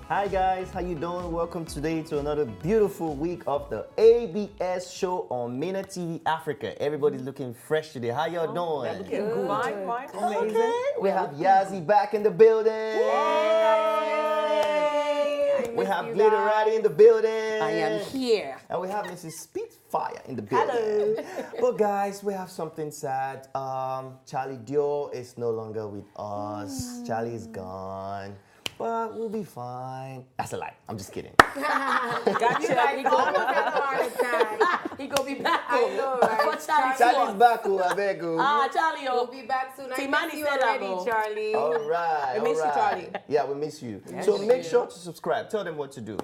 Hi guys, how you doing? Welcome today to another beautiful week of the ABS show on Mina TV Africa. Everybody's looking fresh today. How y'all doing? Looking good. Fine. Amazing. Okay. We have Yazzie back in the building. We have Glitterati in the building. I am here. And we have Mrs. Spitfire in the building. Hello. But guys, we have something sad. Charlie Dior is no longer with us. Charlie is gone. But we'll be fine. That's a lie. I'm just kidding. Gotcha. He gonna be back. I know, right? Charlie's back, I beg you. Charlie, We'll be back soon. I Timani miss you said already, that, Charlie. All right. We miss you, Charlie. Yeah, we miss you. Yes, So we make do. sure to subscribe. Tell them what to do.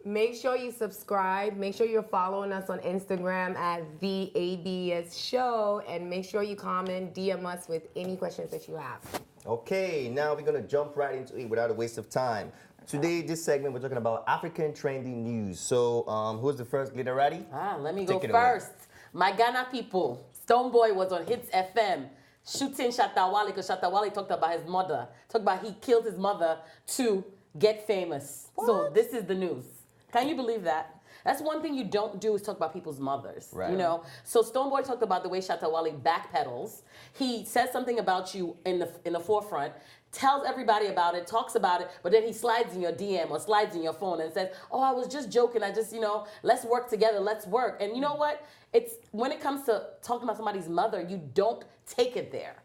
Make sure you subscribe. Make sure you're following us on Instagram at The ABS Show. And make sure you comment, DM us with any questions that you have. Okay, now we're going to jump right into it without a waste of time. Today, this segment, we're talking about African trending news. So, who's the first, Glitterati? Let me go Take it away. first. My Ghana people, Stonebwoy was on Hits FM shooting Shattawale because Shattawale talked about his mother. Talked about he killed his mother to get famous. What? So this is the news. Can you believe that? That's one thing you don't do is talk about people's mothers, Right. you know? So Stonebwoy talked about the way Shattawale backpedals. He says something about you in the forefront, tells everybody about it, talks about it, but then he slides in your DM or slides in your phone and says, oh, I was just joking. I just, let's work together. Let's work. And you know what? It's when it comes to talking about somebody's mother, you don't take it there.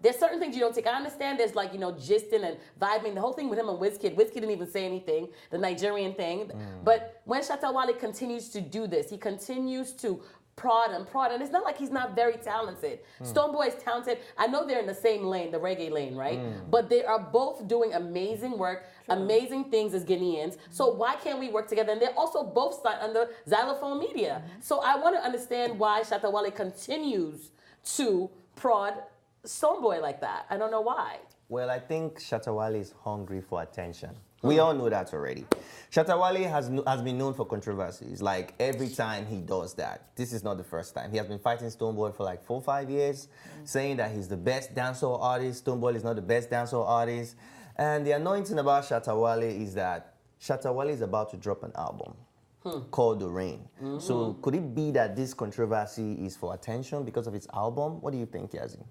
There's certain things you don't take. I understand there's like, gisting and vibing. The whole thing with him and Wizkid didn't even say anything, the Nigerian thing. But when Shattawale continues to do this, he continues to prod, and it's not like he's not very talented. Stonebwoy is talented. I know they're in the same lane, the reggae lane, right? But they are both doing amazing work, amazing things as Guineans. So why can't we work together? And they're also both signed under Xylophone Media. So I want to understand why Shattawale continues to prod Stonebwoy like that. I don't know why. Well, I think Shattawale is hungry for attention. We all know that already. Shattawale has been known for controversies. Like every time he does that, this is not the first time. He has been fighting Stonebwoy for like 4 or 5 years, saying that he's the best dancehall artist. Stonebwoy is not the best dancehall artist. And the annoying thing about Shattawale is that Shattawale is about to drop an album called The Rain. So could it be that this controversy is for attention because of his album? What do you think, Yazzie?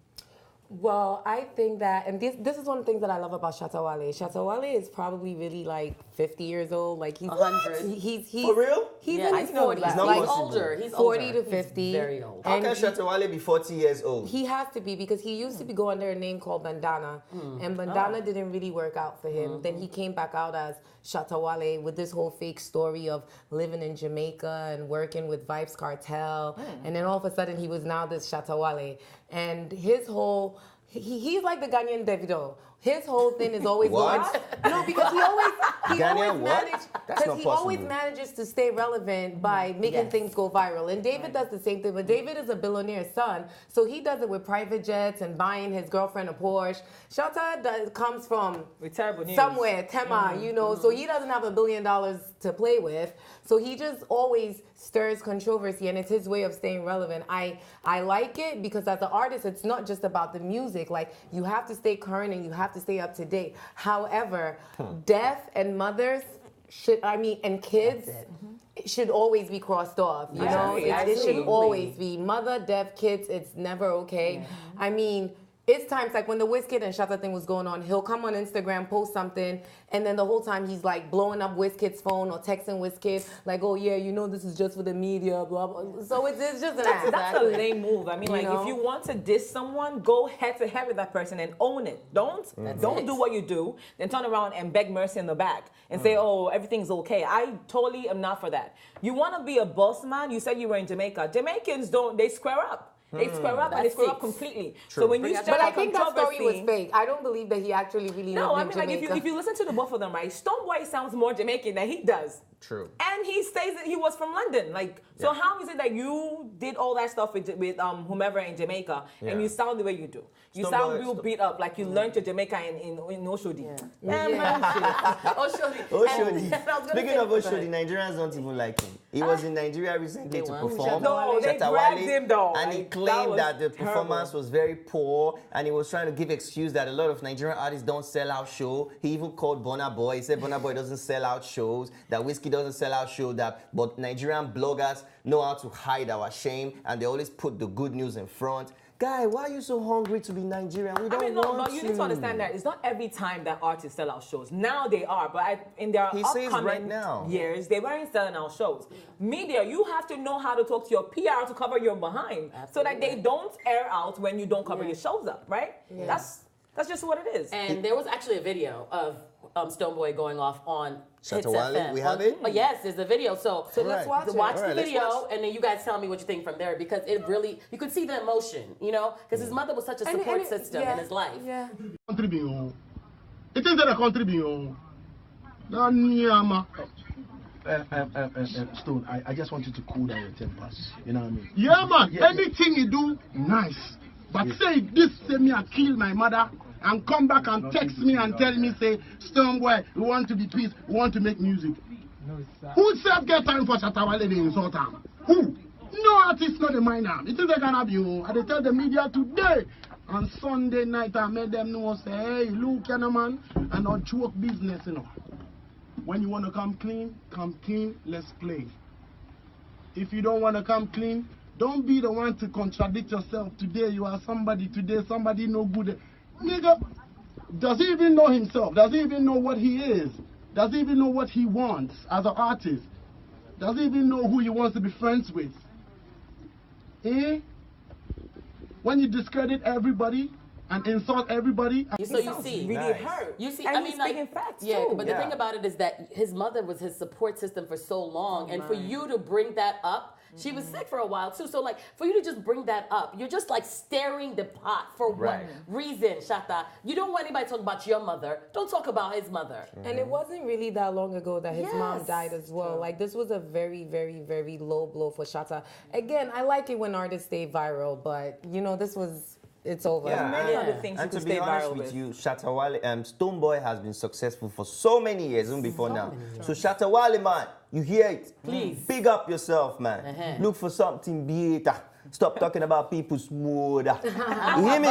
Well, I think that, and this is one of the things that I love about Shattawale. Shattawale is probably really like 50 years old. Like he's 100. He's For real? He's Yeah, in I his know 40s. that. not Like He's possible. older. He's 40 older. to 50. He's very old. How And can Shattawale be 40 years old? He has to be because he used to be go under a name called Bandana, and Bandana didn't really work out for him. Then he came back out as Shattawale with this whole fake story of living in Jamaica and working with Vibes Cartel, and then all of a sudden he was now this Shattawale, and his whole he's like the Ghanaian Davido. His whole thing is always What? going. No, because he always Ghanaian what? managed That's because not he always possible. manages to stay relevant by making Yes. things go viral. And David does the same thing, but David is a billionaire's son, so he does it with private jets and buying his girlfriend a Porsche. Shatta comes from With terrible news. somewhere, Tema, so he doesn't have $1 billion to play with. So he just always stirs controversy, and it's his way of staying relevant. I like it because as an artist, it's not just about the music. Like, you have to stay current and you have to stay up to date. However, deaf and mothers and kids should always be crossed off. You know, Absolutely. it should Absolutely. always be mother, deaf, kids. It's never okay. I mean, it's times like when the Wizkid and Shatta thing was going on, he'll come on Instagram, post something, and then the whole time he's like blowing up Wizkid's phone or texting Wizkid like, oh yeah, this is just for the media, blah, blah. So it's just an act. That's a lame move. I mean, like, know? if you want to diss someone, go head to head with that person and own it. Don't it. do what you do, then turn around and beg mercy in the back and say, oh, everything's okay. I totally am not for that. You want to be a boss man? You said you were in Jamaica. Jamaicans they square up. They square up and they square up completely. True. So when you But start But I a think that story was controversy- fake. I don't believe that he actually really No, lived I in mean, like, Jamaica. if you listen to the both of them, right, Stonebwoy sounds more Jamaican than he does. True. And he says that he was from London. Like, so how is it that you did all that stuff with whomever in Jamaica and you sound the way you do? You sound real beat up, like you learned your Jamaica in Oshodi. Oshodi. Speaking of Oshodi, Nigerians don't even like him. He was in Nigeria recently to perform. No, they dragged him though. And he claimed that the performance was very poor, and he was trying to give excuse that a lot of Nigerian artists don't sell out show. He even called Burna Boy. He said Burna Boy doesn't sell out shows, that Whiskey doesn't sell out shows, but Nigerian bloggers know how to hide our shame, and they always put the good news in front. Guy, why are you so hungry to be Nigerian? We don't want but you need to understand that it's not every time that artists sell out shows. Now they are, but in their upcoming years, they weren't selling out shows. Media, you have to know how to talk to your PR to cover your behind, so that they don't air out when you don't cover your shows up, right? Yeah. That's just what it is. And there was actually a video of Stonebwoy going off on Shattawale, we have it? Oh, yes, there's a video. So let's watch it. Watch the video, and then you guys tell me what you think from there, because it really, you could see the emotion, you know, because his mother was such a support system in his life. Yeah. It is a contribution. Stone, I just want you to cool down your temper. You know what I mean? Yeah, man. Yeah, anything you do, nice. But say this, say me I kill my mother, and come back and text me and tell me, say, Stonebwoy, we want to be peace, we want to make music. No, who said get time for Shattawale to insult him? Who? No artist not the minor. It is a gonna be you. I tell the media today. On Sunday night I made them know, say, hey, look, you know, man, and not joke business, you know. When you want to come clean, let's play. If you don't want to come clean, don't be the one to contradict yourself. Today you are somebody, today somebody no good. Nigga, does he even know himself? Does he even know what he is? Does he even know what he wants as an artist? Does he even know who he wants to be friends with? Eh? When you discredit everybody and insult everybody. So you see, really hurt. You see, and I mean, he's like, speaking facts yeah, too. but the thing about it is that his mother was his support system for so long, and for you to bring that up. She was sick for a while too, so like for you to just bring that up, you're just like stirring the pot. For what reason, Shatta? You don't want anybody to talk about your mother. Don't talk about his mother. And it wasn't really that long ago that his mom died as well. True. Like this was a very, very, very low blow for Shatta. Again, I like it when artists stay viral, but you know it's over. Yeah, many other things and you to could be stay honest viral with with. you, Shattawale, Stonebwoy has been successful for so many years, even before now. So Shattawale, man, you hear it? Please. Big up yourself, man. Look for something better. Stop talking about people smooth. You hear me?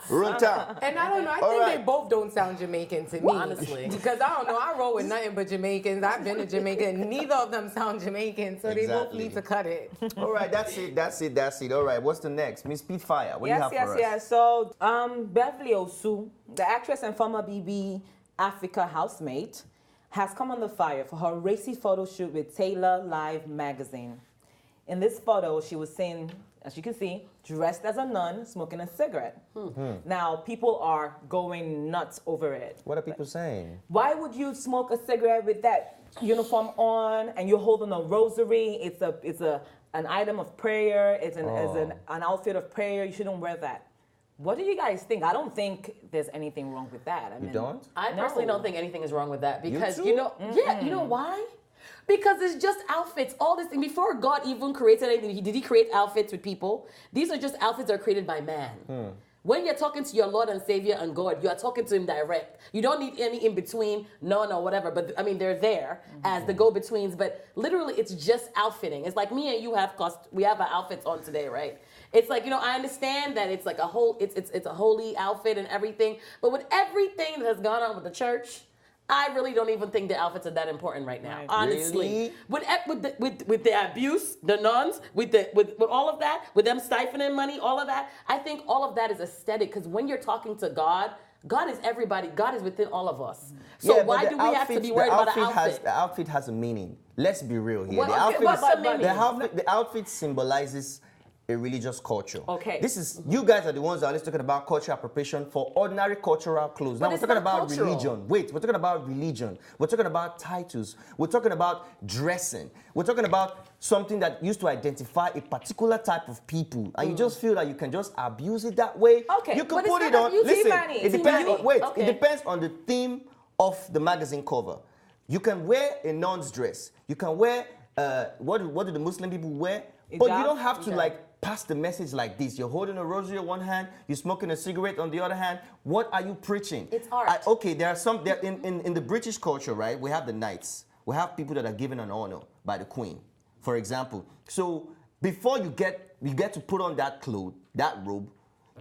Run town. And I don't know, I think they both don't sound Jamaican to me. Honestly. Because I don't know, I roll with nothing but Jamaicans. I've been to Jamaica, and neither of them sound Jamaican, so they both need to cut it. All right, that's it. All right, what's the next? Miss Spitfire, what do you have for us? Yes. So, Bervely Osu, the actress and former BB Africa housemate, has come under fire for her racy photo shoot with Taylor Live magazine. In this photo, she was seen, as you can see, dressed as a nun, smoking a cigarette. Now, people are going nuts over it. What are people saying? Why would you smoke a cigarette with that uniform on and you're holding a rosary? It's an item of prayer. It's an outfit of prayer. You shouldn't wear that. What do you guys think? I don't think there's anything wrong with that. You don't? I personally don't think anything is wrong with that, because you you know, you know why? Because it's just outfits. All this thing, before God even created anything, did he create outfits with people? These are just outfits that are created by man. When you're talking to your Lord and Savior and God, you are talking to him direct. You don't need any in between, none or whatever. But I mean, they're there as the go-betweens. But literally, it's just outfitting. It's like me and you we have our outfits on today, right? It's like, you know, I understand that it's like a whole, it's a holy outfit and everything. But with everything that has gone on with the church, I really don't even think the outfits are that important right now. Right. Honestly, really? with the abuse, the nuns, with all of that, with them siphoning money, all of that, I think all of that is aesthetic. Because when you're talking to God, God is everybody. God is within all of us. So why do we have to be worried about an outfit? The outfit has a meaning. Let's be real here. Well, the outfit symbolizes a religious culture. Okay. You guys are the ones that are always talking about cultural appropriation for ordinary cultural clothes. Now we're talking about religion. Wait, we're talking about religion. We're talking about titles. We're talking about dressing. We're talking about something that used to identify a particular type of people, and you just feel that you can just abuse it that way. Okay. You can put it on. Listen, it depends on the theme of the magazine cover. You can wear a nun's dress. You can wear, what do the Muslim people wear? But you don't have to like pass the message like this. You're holding a rosary on one hand, you're smoking a cigarette on the other hand. What are you preaching? It's art. Okay, there are some, in the British culture, right? We have the knights. We have people that are given an honor by the queen, for example. So before you get to put on that cloth, that robe,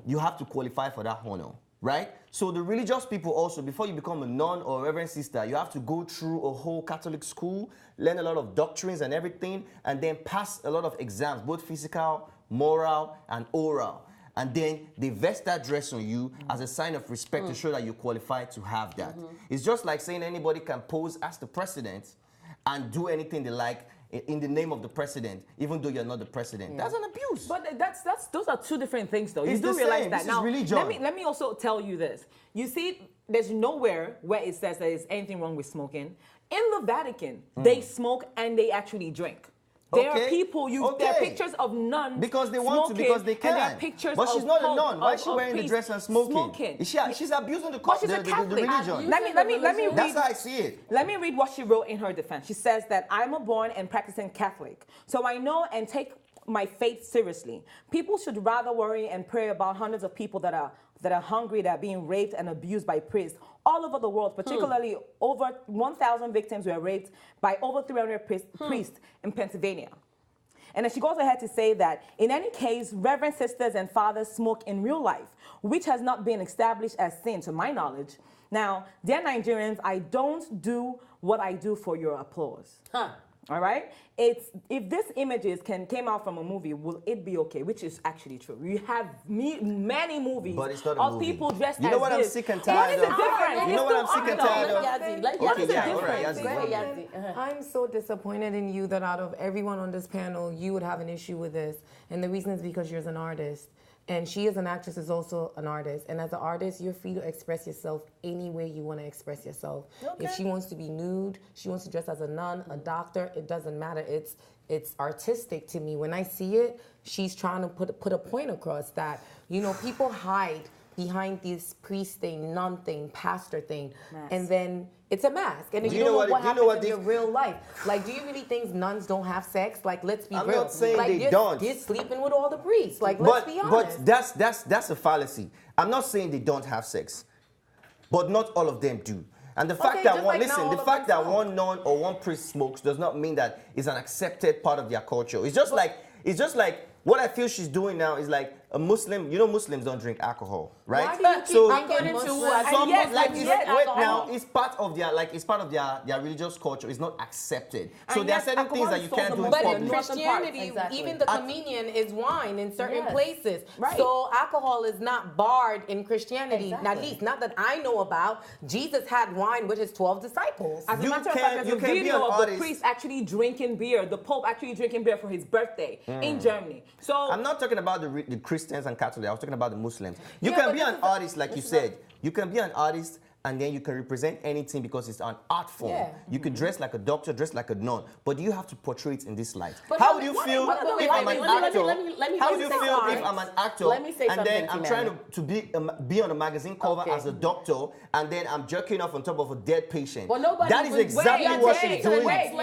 you have to qualify for that honor, right? So the religious people also, before you become a nun or a reverend sister, you have to go through a whole Catholic school, learn a lot of doctrines and everything, and then pass a lot of exams, both physical, moral, and oral. And then they vest that dress on you as a sign of respect to show that you're qualified to have that. It's just like saying anybody can pose as the president and do anything they like in the name of the president, even though you're not the president. That's an abuse. But those are two different things, though. It's You do the realize same. that. This Now, is religion. let me also tell you this. You see, there's nowhere where it says there's anything wrong with smoking. In the Vatican, they smoke and they actually drink. There are people, there are pictures of nuns because they want smoking, to, because they can. And there are pictures but she's of not a Pope, nun. Why is she of wearing the priests dress and smoking? She's abusing the she's a Catholic. religion. Let me read. That's how I see it. Let me read what she wrote in her defense. She says that I'm a born and practicing Catholic, so I know and take my faith seriously. People should rather worry and pray about hundreds of people that are hungry, that are being raped and abused by priests all over the world. Particularly, over 1,000 victims were raped by over 300 priests in Pennsylvania. And then she goes ahead to say that, in any case, reverend sisters and fathers smoke in real life, which has not been established as sin, to my knowledge. Now, dear Nigerians, I don't do what I do for your applause. All right? If this images came out from a movie, will it be okay? Which is actually true. You have many movies but it's not a of movie. people dressed as You know what I'm this. sick and What tired is the of? difference? You know what I'm sick and tired of? What is the yeah, all right, difference? Yazzie, Go ahead, go ahead. Yazzie. I'm so disappointed in you that out of everyone on this panel, you would have an issue with this. And the reason is because you're an artist. And she, as an actress, is also an artist. And as an artist, you're free to express yourself any way you want to express yourself. Okay. If she wants to be nude, she wants to dress as a nun, a doctor, it doesn't matter. It's artistic to me. When I see it, she's trying to put a point across that, you know, people hide behind this priest thing, nun thing, pastor thing, and then it's a mask. And you don't know what happens in your real life. Like, do you really think nuns don't have sex? Like, let's be real. I'm not saying like, they don't. You're sleeping with all the priests. Like, let's be honest. But that's a fallacy. I'm not saying they don't have sex, but not all of them do. And the fact that one nun or one priest smokes does not mean that it's an accepted part of their culture. It's just like what I feel she's doing now is like a Muslim. You know, Muslims don't drink alcohol, right? Why do you keep it's part of their religious culture. It's not accepted. So there are certain things that you can't do in public. public. But in Christianity, even the communion is wine in certain places. Right. So alcohol is not barred in Christianity. At least not that I know about. Jesus had wine with his 12 disciples. As a matter of fact, there's a video of the priest actually drinking beer, the Pope actually drinking beer for his birthday in Germany. So I'm not talking about the Christians and Catholics. I was talking about the Muslims. You can be an artist, like you said. You can be an artist, and then you can represent anything because it's an art form. Yeah. You could dress like a doctor, dress like a nun, but you have to portray it in this light. How would you feel if I'm an actor? How would you feel if I'm an actor and then I'm trying to be on a magazine cover as a doctor, and then I'm jerking off on top of a dead patient? That is exactly what she's doing. Listen.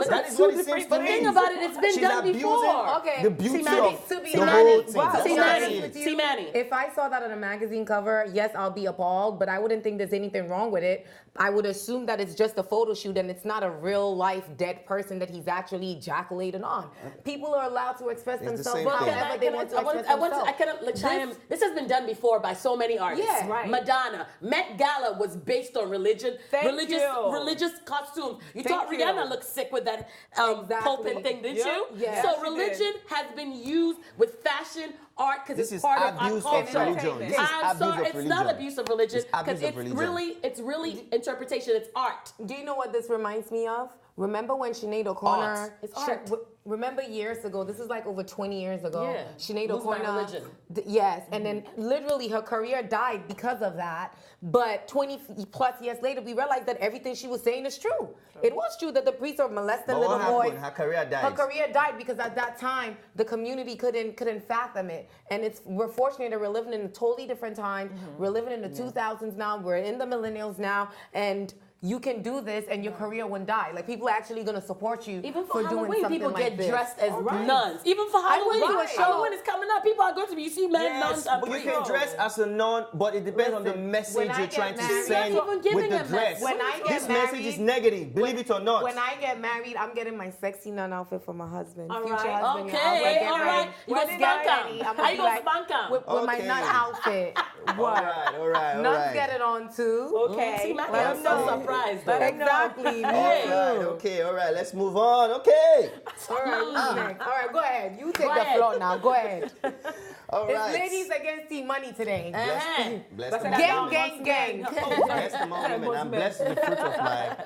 That is what it seems to But me. think about it, it's been done before. Okay. The beauty of to be the whole thing. See, Manny. If I saw that on a magazine cover, yes, I'll be appalled, but I wouldn't think there's anything wrong with it. I would assume that it's just a photo shoot and it's not a real life dead person that he's actually ejaculated on. People are allowed to express themselves however they want to express themselves. This has been done before by so many artists. Yeah, right. Madonna, Met Gala was based on religion, religious costumes. You thought Rihanna looked sick with that pulpit thing, didn't you? Yeah. So religion has been used with fashion, art, because it's part of our culture. I'm sorry, it's not abuse of religion because it's really interpretation. It's art. Do you know what this reminds me of? Remember when Sinead O'Connor? It's art. Remember years ago? This is like over 20 years ago. Yeah. Sinead Lose my O'Connor. religion. Yes, and then literally her career died because of that. But 20 plus years later, we realized that everything she was saying is true. It was true that the priests are molesting little boys. Her career died. Her career died because at that time the community couldn't fathom it. And we're fortunate that we're living in a totally different time. We're living in the 2000s now. We're in the millennials now, and you can do this and your career won't die. Like people are actually gonna support you Even for doing Halloween, something people like get this. dressed as nuns. Even for Halloween, went to a show. Halloween is coming up. People are going to be, you see men, nuns, and but you priests. can dress as a nun, but it depends on the Listen, message when I you're get trying to married- send You're not even giving with the a dress. message. When I get This message married- is negative, believe it or not. When I get married, I'm getting my sexy nun outfit for my husband. All Future right. husband. Okay, I'm gonna get all ready. right. You When go I spank get him. ready, I'm How gonna you be gonna like, spank him? with my Okay. nun outfit. What? All right. Nuns get it on too. Okay. See, man, Let I'm him so know. surprised. Let Though. him know. Exactly. All right, okay, all right, let's move on. Okay. All right, who's next? All right, go ahead. You take Go the ahead. floor now. Go ahead. All It's right. ladies against Team Money today. Bless the Gang, gang, gang. Bless the moment. I'm blessed with the fruit of my.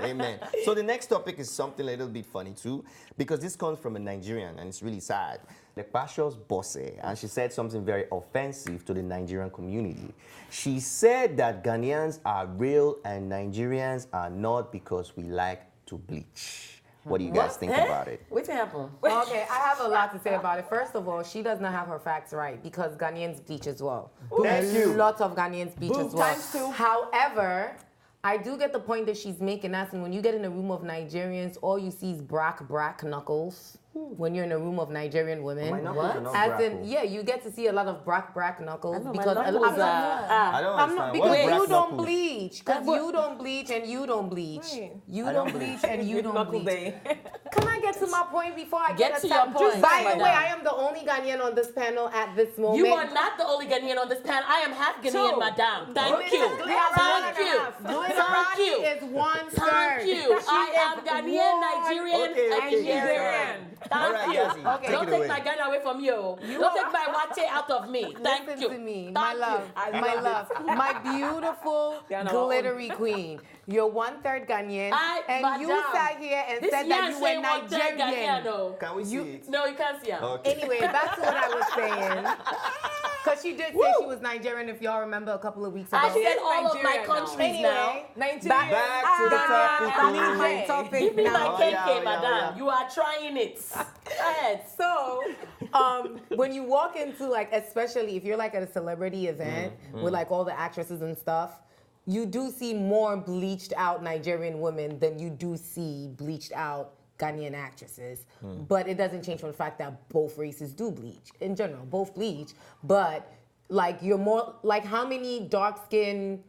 Amen. So the next topic is something a little bit funny too, because this comes from a Nigerian and it's really sad. The Pastor's Bosse, and she said something very offensive to the Nigerian community. She said that Ghanaians are real and Nigerians are not because we like to bleach. What do you guys think about it? What's happened? Okay, I have a lot to say about it. First of all, she does not have her facts right because Ghanaians bleach as well. Thank you. Lots of Ghanaians bleach as well. Times two. However, I do get the point that she's making. That's when you get in a room of Nigerians, all you see is brack knuckles. When you're in a room of Nigerian women, My knuckles are not as in, brackle. yeah, you get to see a lot of brack knuckles know, my because knuckles I'm not. I don't I'm not understand. because What's brack you don't knuckles? bleach. Because you don't bleach and you don't bleach. Right. You don't bleach and you don't Knuckle bleach. day. Can I get to my point before I Get get to attacked? your point, By the madam. way, I am the only Ghanaian on this panel at this moment. You are not the only Ghanaian on this panel. I am half Ghanaian, Two. madam. Thank Okay, you. Glenn Rani- Thank you. Glenn Thank Rani you. is one third. Thank you. I am Ghanaian, Nigerian, Okay, and okay. Nigerian. All right, Thank you. Yazzie, Okay. take Don't it take away. my Ghana away from you. Don't take my wache out of me. Thank Listen you. to me, Thank my you. love, my beautiful Yeah, no. glittery queen. You're 1/3 Ghanaian, and you madam, sat here and This said that young you were say one thing Ghanaian, Nigerian. no. Can we see it? No, you can't see him. Okay. Anyway, back to what I was saying. Because she did say she was Nigerian, if y'all remember a couple of weeks ago. I said all of my Nigerian now. countries now. Anyway, Nigeria. Back to the topic. back to my Nigeria. topic Give me now. my Oh, KK, yeah, madam. yeah. You are trying it. Go ahead. So, when you walk into like, especially if you're like at a celebrity event with like all the actresses and stuff, you do see more bleached out Nigerian women than you do see bleached out Ghanaian actresses. But it doesn't change from the fact that both races do bleach. In general, both bleach. But like you're more like how many dark skinned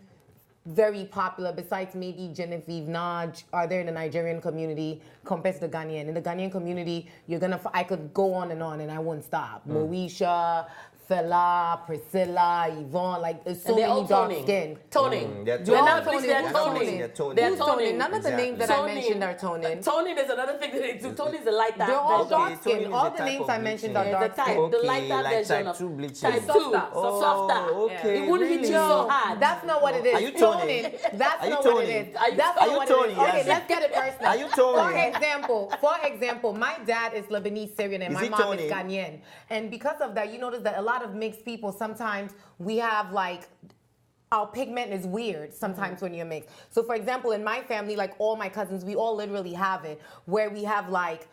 very popular, besides maybe Genevieve, Nnaji, are there in the Nigerian community compared to the Ghanaian? In the Ghanaian community, I could go on and I won't stop. Moesha, Fela, Priscilla, Yvonne, like there's so And they're many all dark toning. skin. Toning. They're They're not toning. bleached, they're Who's toning. They're toning. They're Who's toning? toning. None of the names that I Toning. mentioned are toning. Toning is another thing that they do. Toning is a light They're all Okay, dark toning skin. is All a the type names of I mentioned bleaching. are the dark type, skin. the lighter like version type of 2 bleaching. type 2, Softer. softer. okay. It wouldn't hit you so hard. That's not what it is. Are you toning? That's Are you not what it toning? is. Are you- That's are not you what it is. toning, Okay, Yazzie? let's get it personal. Are you toning? For example, my dad is Lebanese Syrian and Is my he mom toning? is Ghanaian. And because of that, you notice that a lot of mixed people, sometimes we have like, our pigment is weird sometimes when you're mixed. So for example, in my family, like all my cousins, we all literally have it, where we have like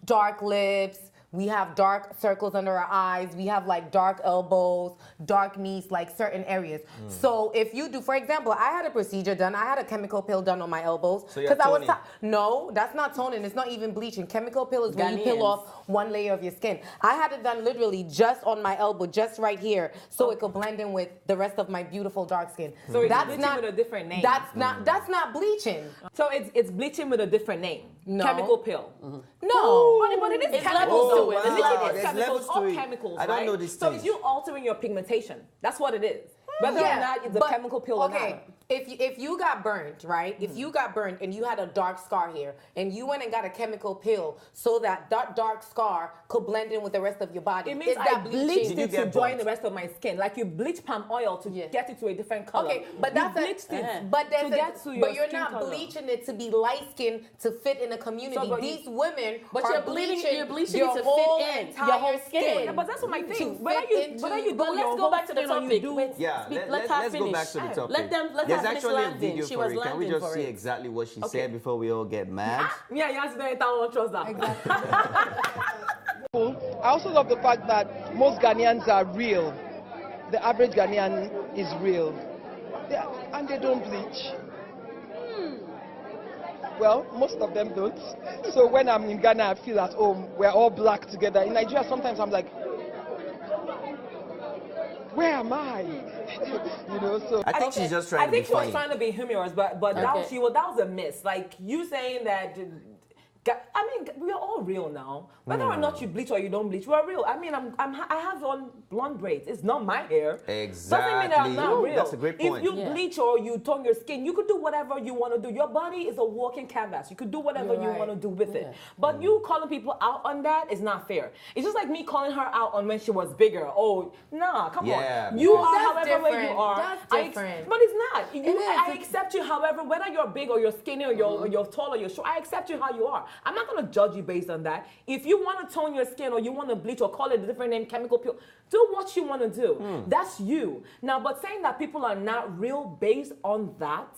dark lips, we have dark circles under our eyes, we have like dark elbows, dark knees, like certain areas. So if you do, for example, I had a procedure done, I had a chemical peel done on my elbows. So you're toning. No, that's not toning, it's not even bleaching. Chemical peel is when you peel Ghanaians. off one layer of your skin. I had it done literally just on my elbow, just right here, so it could blend in with the rest of my beautiful dark skin. So it's bleaching with a different name. That's not bleaching. So it's bleaching with a different name. No. Chemical pill. No. But it is It's chemicals levels to to it. it. It's Wow, literally there's chemicals, levels to all it. chemicals, I don't right? know these So things. it's you altering your pigmentation. That's what it is. Whether or not it's a but- chemical pill or okay, not. if you got burned, right? If you got burned and you had a dark scar here, and you went and got a chemical pill so that dark scar could blend in with the rest of your body, It means is I that bleached bleaching? Did you it to get join burnt? the rest of my skin. Like you bleach palm oil to get it to a different color. Okay, but you that's bleached it but to get to your but you're skin not color. bleaching it to be light skinned to fit in a community. So, but These women But are you're bleaching your it to fit whole in entire your whole skin. Yeah, but that's what my To thing. fit Whether you do But your let's go whole back to the skin or you topic. do- Wait, Yeah, speak- let's her go finish. back to the topic. Let There's her finish actually a landing. video She for was it. Can we landing just for see it. exactly what she said before we all get mad? Yeah, you have to don't trust that. I also love the fact that most Ghanaians are real. The average Ghanaian is real. And they don't bleach. Well, most of them don't. So when I'm in Ghana, I feel at home. We're all black together. In Nigeria, sometimes I'm like, where am I? You know, so I think she's just trying I to be think she was funny. trying to be humorous, but that was a miss. Like you saying that. I mean, we are all real now. Whether or not you bleach or you don't bleach, we're real. I mean, I have on blonde braids. It's not my hair. Exactly. Doesn't mean that I'm not real. That's a great point. If you bleach or you tone your skin, you could do whatever you want to do. Your body is a walking canvas. You could do whatever you want to do with it. But you calling people out on that is not fair. It's just like me calling her out on when she was bigger. Oh, nah, come on. You are however way you are. That's different. But it's not. I accept you however, whether you're big or you're skinny or you're tall or you're short, I accept you how you are. I'm not going to judge you based on that. If you want to tone your skin or you want to bleach or call it a different name, chemical peel, do what you want to do. That's you. Now, but saying that people are not real based on that,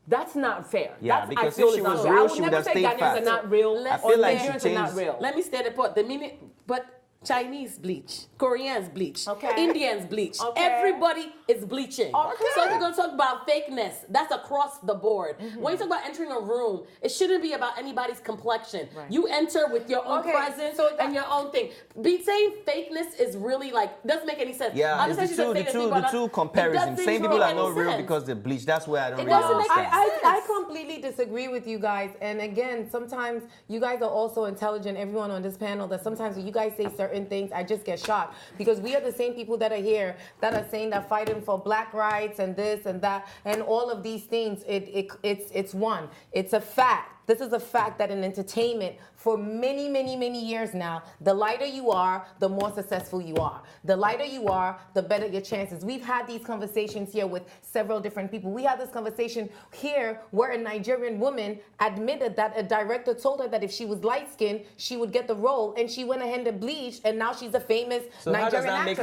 that's not fair. Yeah, that's, because I feel if she it's was not fair. real, I would she would never have say stayed Ghanaians fat. are not real I or feel like she Nigerians are not changed. real. Let me stay the point. The minute, but Chinese bleach, Koreans bleach, Okay. Indians bleach. Okay. Everybody is bleaching. Okay. So if you're gonna talk about fakeness, that's across the board. When you talk about entering a room, it shouldn't be about anybody's complexion. Right. You enter with your own presence and your own thing. Saying fakeness is really like doesn't make any sense. Yeah, I it's understand the she's saying two comparisons. Saying people are not real because they bleach. That's where I don't really doesn't make understand. any sense. I completely disagree with you guys. And again, sometimes you guys are also intelligent, everyone on this panel, that sometimes when you guys say certain things, I just get shocked. Because we are the same people that are here that are saying that fighting for black rights and this and that and all of these things, it's one. It's a fact. This is a fact that in entertainment, for many, many, many years now, the lighter you are, the more successful you are. The lighter you are, the better your chances. We've had these conversations here with several different people. We had this conversation here where a Nigerian woman admitted that a director told her that if she was light-skinned, she would get the role, and she went ahead and bleached, and now she's a famous Nigerian actress.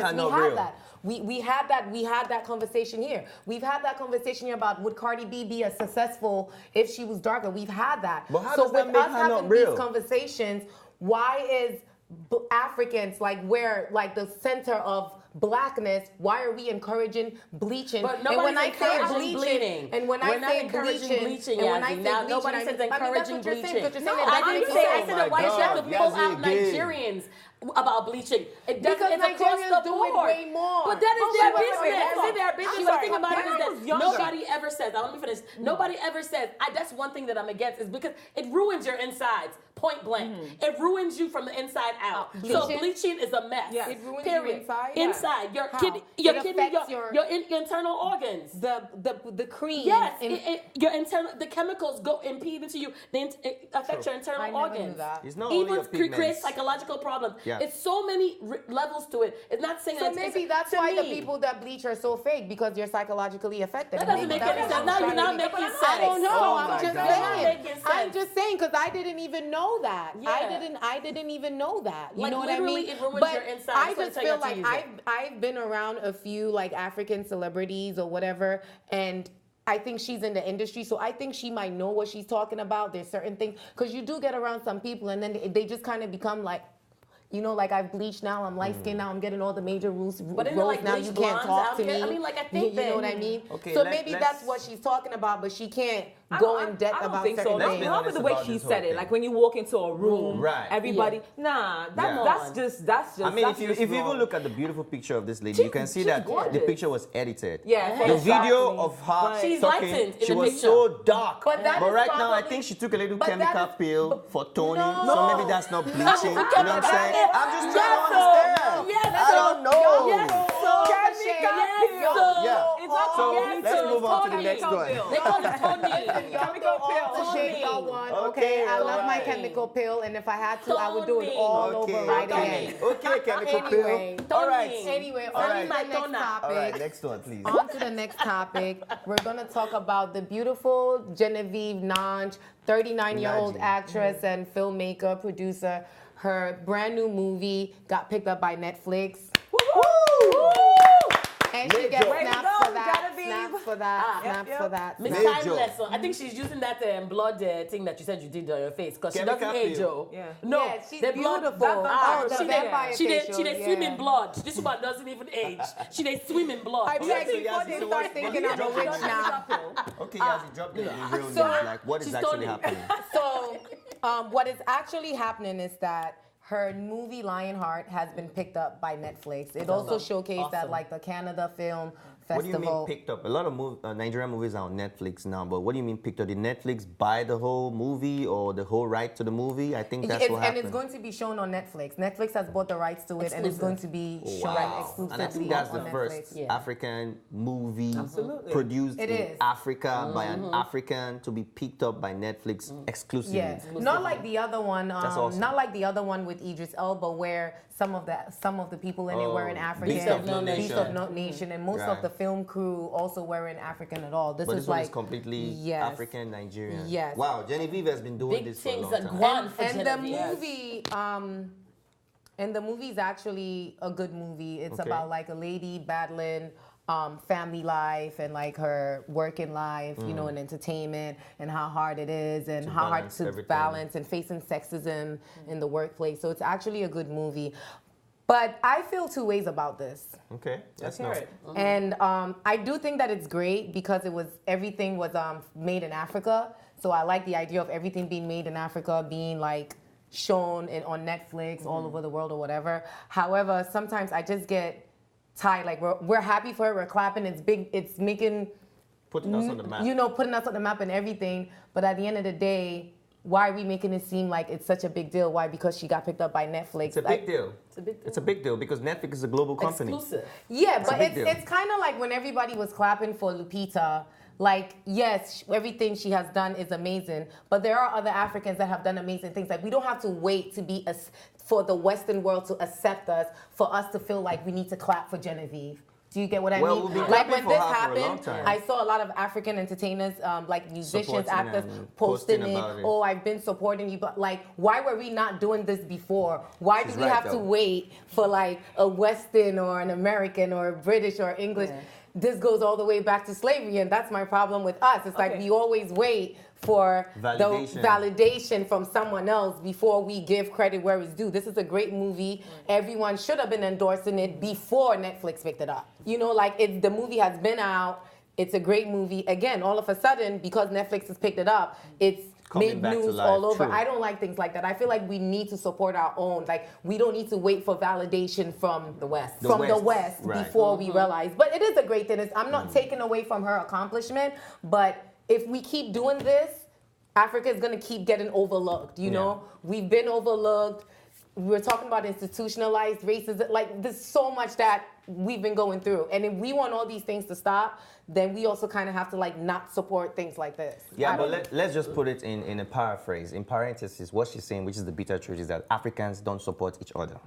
We had that conversation here. We've had that conversation here about would Cardi B be as successful if she was darker. We've had that. But how so does that with make us her having not real? these conversations, why is Africans like the center of blackness? Why are we encouraging bleaching? But nobody's encouraging bleaching. And when I say bleaching, and when I say bleaching, nobody says encouraging bleaching. I said that why should have to pull out Nigerians about bleaching? Because Nigerians do it way more. But that is their business. It's their business. Sorry, The thing about it is Ghana was that younger. nobody ever says, let me finish. Nobody ever says, that's one thing that I'm against, is because it ruins your insides. Point blank. It ruins you from the inside out. So bleaching is a mess. It ruins Period. you inside? Inside. Your How? kidney, It affects your internal organs. the cream. Yes, your internal, the chemicals go impede into you. It affects your internal I never organs. knew that. It's not only Even your pigments. creates psychological problems. Yeah. It's so many levels to it. It's not saying So that maybe that's to why the me, people that bleach are so fake, because you're psychologically affected. That And doesn't maybe make any that's sense. what Now I'm you're trying not to making do. sense. I don't know. Oh I'm my just God. saying. I'm just saying because I didn't even know that. Yeah. I didn't even know that. You Like, know what I literally, mean? it ruins But your insides. I So I just tell you feel not to like use it. I've been around a few like African celebrities or whatever, and I think she's in the industry, so I think she might know what she's talking about. There's certain things, because you do get around some people and then they just kind of become like, you know, like I've bleached now, I'm light skinned now, I'm getting all the major roles But isn't it like now. bleach You can't blondes talk out to here? me. I mean, like, I think you know what I mean. Okay, so maybe let's- that's what she's talking about, but she can't I go don't- in depth I don't about think certain so. Let's things. be Not honest with the way about she this whole said it. thing. Like when you walk into a room, Right. everybody, nah, Yeah. that's just. I mean, that's if you just even wrong. look at the beautiful picture of this lady, you can see she's that the gorgeous. picture was edited. Yeah, The exactly. video of her But She's talking, lightened in she the was picture. so dark. But that is right now, I probably- think she took a little but that chemical is- pill for toning, No. so maybe that's not bleaching. You know what I'm saying? Yes, I'm just yes, trying to so. understand. Yes, I don't know. Yes, Yeah. It's not So yes, let's so move on to the Tony next chemical one. pill. They call it toning. Y'all Chemical go all pill. the shade y'all want. Okay, I love my chemical pill, and if I had to, I would do it all over right again. Okay, chemical Anyway. pill. All right. Anyway, All on right. to the next topic. All right, next one, please. On to the next topic. We're going to talk about the beautiful Genevieve Nnaji, 39-year-old Nnaji. actress and filmmaker, producer. Her brand new movie got picked up by Netflix. And she gets Way to snaps go, for that, Genevieve. snaps for that, snaps yep. for that. Miss Major. Timeless. I think she's using that blood thing that you said you did on your face because she Chemical doesn't age, peel. oh. Yeah. No, Yeah, she's the blood- beautiful. Ah, Oh, the she vampire did. She did facial, swim yeah. in blood. This woman doesn't even age. She did swim in blood. I beg so before yes, they so start what- thinking what I'm a do you witch think? now. Okay, okay, as you dropped the real news, so- like what is She's actually Tony. happening? So, what is actually happening is that her movie Lionheart has been picked up by Netflix. It also showcased at like the Canada Film What do you Festival. mean picked up? A lot of Nigerian movies are on Netflix now, but what do you mean picked up? Did Netflix buy the whole movie or the whole right to the movie? I think that's what And happened. it's going to be shown on Netflix. Netflix has bought the rights to it, and it's going to be shown exclusively And I think that's the on first Netflix. African movie Absolutely. produced It in is. Africa by an African to be picked up by Netflix exclusively. Yes, not like the other one. awesome. Not like the other one with Idris Elba, where some of the people in it were in African. Beast of No Beast Nation. of No Nation, and most of Right. the film crew also weren't African at all. This But is this one like is completely yes. African Nigerian. Yes. Wow, Genevieve has been doing Big this for a things long are time. gone for And the Genevieve. movie, and the movie is actually a good movie. It's Okay. about like a lady battling family life and like her working life, you know, in entertainment, and how hard it is, and how hard balance to everything. balance, and facing sexism in the workplace. So it's actually a good movie. But I feel two ways about this. Okay, Let's let's hear know. it. And I do think that it's great because everything was made in Africa. So I like the idea of everything being made in Africa being like shown on Netflix all over the world or whatever. However, sometimes I just get tired. Like we're happy for it, we're clapping. It's big. It's making Putting us on the map. you know, putting us on the map and everything. But at the end of the day, why are we making it seem like it's such a big deal? Why? Because she got picked up by Netflix. It's a big deal. It's a big deal. It's a big deal because Netflix is a global company. Exclusive. Yeah, but a big deal. it's kind of like when everybody was clapping for Lupita. Like, yes, everything she has done is amazing, but there are other Africans that have done amazing things. Like, we don't have to wait to be for the Western world to accept us for us to feel like we need to clap for Genevieve. Do you get what I Well, mean? we've been Like clapping when for this her for a long happened, time. I saw a lot of African entertainers, like musicians, Supporting actors, and posting posting it. about it. Oh, I've been supporting you, but like, why were we not doing this before? Why She's do we right, have to though. wait for like a Western or an American or a British or English? This goes all the way back to slavery, and that's my problem with us. It's like Okay. we always wait for Validation. the validation from someone else before we give credit where it's due. This is a great movie. Everyone should have been endorsing it before Netflix picked it up. You know, like the movie has been out. It's a great movie. Again, all of a sudden, because Netflix has picked it up, it's Coming made back to news life, all over. true. I don't like things like that. I feel like we need to support our own. Like, we don't need to wait for validation from The West. The the West, West right. before we realize. But it is a great thing. I'm not taking away from her accomplishment, but if we keep doing this, Africa is going to keep getting overlooked. You know, we've been overlooked. We're talking about institutionalized racism. Like, there's so much that we've been going through. And if we want all these things to stop, then we also kind of have to like not support things like this. Yeah, I but don't- let's just put it in a paraphrase. In parentheses, what she's saying, which is the bitter truth, is that Africans don't support each other.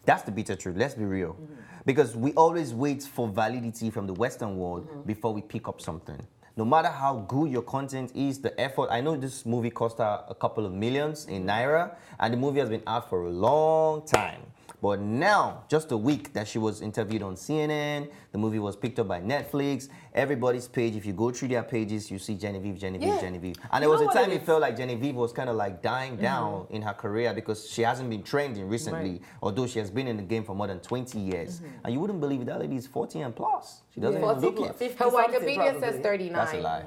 That's the bitter truth. Let's be real. Because we always wait for validity from the Western world before we pick up something. No matter how good your content is, the effort. I know this movie cost her a couple of millions in Naira, and the movie has been out for a long time. But now, just a week that she was interviewed on CNN, the movie was picked up by Netflix. Everybody's page, if you go through their pages, you see Genevieve, Genevieve, Yeah. Genevieve. And there You was know a what time it it is? felt like Genevieve was kind of like dying down in her career because she hasn't been trending recently, although she has been in the game for more than 20 years. And you wouldn't believe it, that lady is 40 and plus. She doesn't even look it. 50 Her something Wikipedia says probably. 39. That's a lie.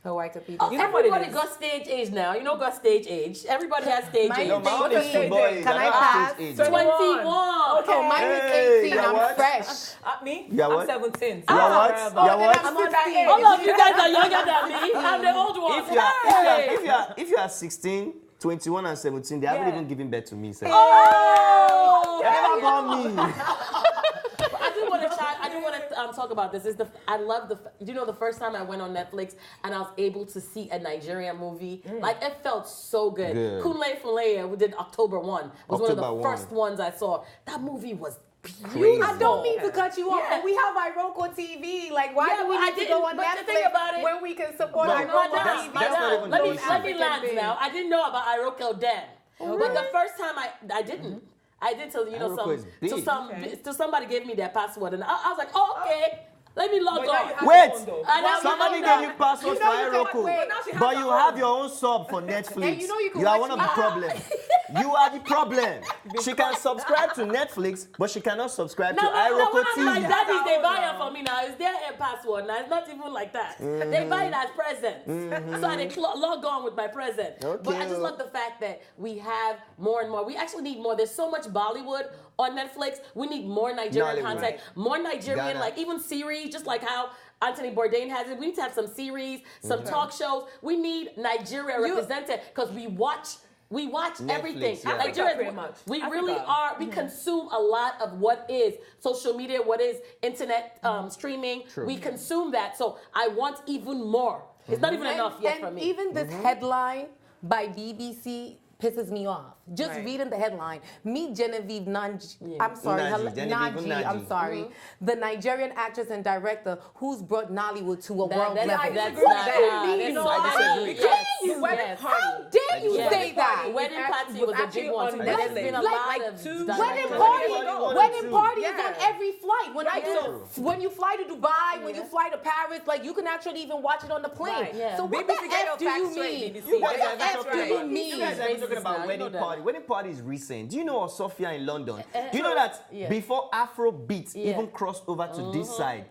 Her Wikipedia. Oh, You know what it everybody is? got stage age now. You know, got stage age. Everybody has stage Mine age. No, my own is Can football age. I don't have pass? stage age. 21. Oh, mine is Hey, 18. you I'm what? fresh. Me? You are I'm what? 17. You are what? Forever. You are what? I'm I'm on that 16. age. All of you guys are younger than me. I'm the old one. If you are 16, 21 and 17, they haven't Yeah. even given birth to me. So. Oh! They never got me. I do want to talk about this. I love you know, the first time I went on Netflix and I was able to see a Nigerian movie, like it felt so good. Good. Kunle Funle, who did October 1, was one of October the 1. first ones I saw. That movie was Crazy. beautiful. I don't mean to cut you off, Yeah. but we have Iroko TV. Like, why Yeah, do we but I need to didn't- go on but the Netflix thing about it- when we can support No, Iroko that's TV? not even let the me issue. let me land African now. I didn't know about Iroko then, but the first time I didn't. I did tell you know Iroko is big. to somebody gave me their password and I was like, oh, okay, let me log But now you on. have Wait, your own, though. And now somebody you gave know you passwords You know for you can- Iroko, wait, now she has but her you own. have your own sub for Netflix. And you know you can are watch one of the me. problems. You are the problem. She can subscribe to Netflix, but she cannot subscribe to Now, iRoko what my TV. daddies, they buy it for me now. It's their password now. It's not even like that. They buy it as presents. So I log on with my present. But I just love the fact that we have more and more. We actually need more. There's so much Bollywood on Netflix. We need more Nigerian Nollywood. content, more Nigerian, Ghana. like even series, just like how Anthony Bourdain has it. We need to have some series, some talk shows. We need Nigeria represented because we watch Netflix, everything. yeah. Nigeria, pretty much. we Africa. really are. We consume a lot of what is social media, what is internet streaming. We consume that. So I want even more. It's not even enough yet for me. Even this headline by BBC pisses me off. Just Right. reading the headline. Meet Genevieve Nnaji. I'm sorry, Nnaji, Genevieve Nnaji. I'm Nnaji. sorry. The Nigerian actress and director who's brought Nollywood to a world that's- level. that's What not- do you nah, mean? that's You know, not- I disagree. mean, Yes, you yes. how dare you Yes. say that? Wedding party was a actually big one. on too. There's Netflix. been a Like- lot like of two- direct- Wedding Everybody party, wanted wedding to. party is Yeah. on every flight. When I Yeah. do, when you fly to Dubai, when you fly to Paris, like you can actually even watch it on the plane. Right. Yeah. So what BBC the get your F do you facts straight, mean? BBC. You What guys the are even F talking do you about, mean? you guys are even talking Racist about now, you wedding know that. party. Wedding party is recent. Do you know Sophia in London? Do you know true. that Yeah. before Afrobeat Yeah. even crossed over to this side,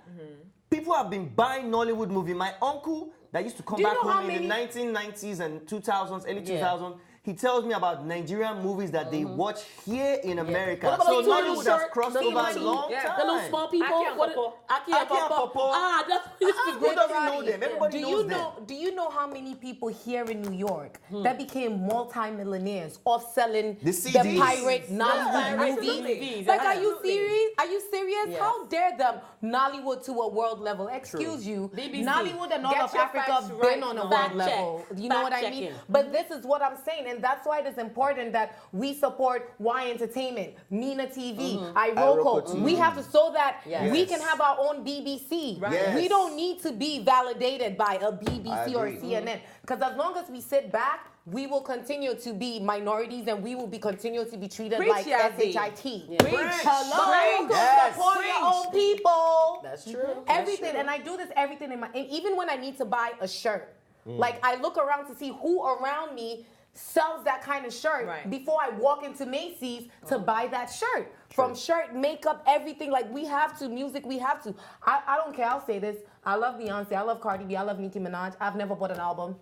people have been buying Nollywood movie. My uncle that used to come Do you back know how home in the many- 1990s and 2000s, early Yeah. 2000s, he tells me about Nigerian movies that they watch here in America. What about So the little Nollywood has short- crossed the over a little- long yeah. time. The little small people. Aki and what- Popo. Aki and Aki and Popo. Popo. Ah, that's Who doesn't know them? Everybody Do knows you them. know? Do you know how many people here in New York that became multi-millionaires off selling The CDs. pirate Nollywood Yeah, movies? absolutely. Like, are you Absolutely. serious? Are you serious? Yes. How dare them Nollywood to a world level? Excuse you, BBC. Nollywood and all Get of your Africa facts been right on a now. world Fact check. level. You know what I Fact mean? checking. But this is what I'm saying, and that's why it is important that we support Y Entertainment, Mina TV, iRoko iRoko. We have to so that Yes. we can have our own BBC. Right. Yes. We don't need to be validated by a BBC or agree. CNN. Because as long as we sit back, we will continue to be minorities and we will be continue to be treated Preach, like Yazzie. SHIT. Preach. Hello, Yes. support your own people. That's true. Everything, and I do this everything in my, and even when I need to buy a shirt, like I look around to see who around me sells that kind of shirt Right. before I walk into Macy's to buy that shirt. From shirt, makeup, everything. Like we have to, music, we have to. I don't care, I'll say this. I love Beyonce, I love Cardi B, I love Nicki Minaj. I've never bought an album.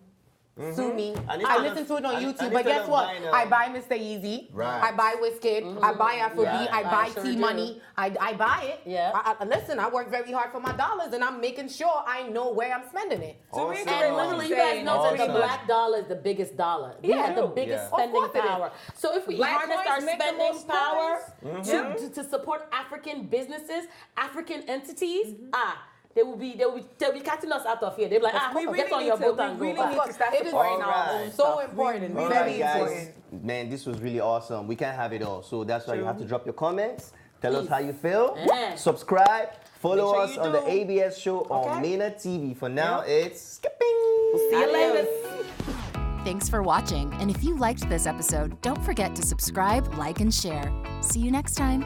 Sue me. And I instead listen of- to it on and- YouTube, and but instead guess of what? buying, I buy Mr. Easy. Right. I buy Wizkid. I buy Afrobeat. Yeah, I buy I sure T do. Money. I buy it. Yeah. Listen, I work very hard for my dollars, and I'm making sure I know where I'm spending it. So Awesome. And literally, you guys know that the Awesome. black dollar is the biggest dollar. We Yeah. have the biggest Yeah. spending Of course it is. power. So if we Black harness coins our make the spending most power noise. to support African businesses, African entities, they will be cutting us out of here. They'll be like, We get really on your need to- boat and we go really back. need to start It is supporting our Alright. own so stuff. important. All Very right, guys. important. Man, this was really awesome. We can't have it all. So that's why you have to drop your comments. Tell us how you feel. Yeah. Subscribe. Follow Make sure us you on the do. ABS show on Okay. Mina TV. For now, it's skipping. See you later. Thanks for watching, and if you liked this episode, don't forget to subscribe, like, and share. See you next time.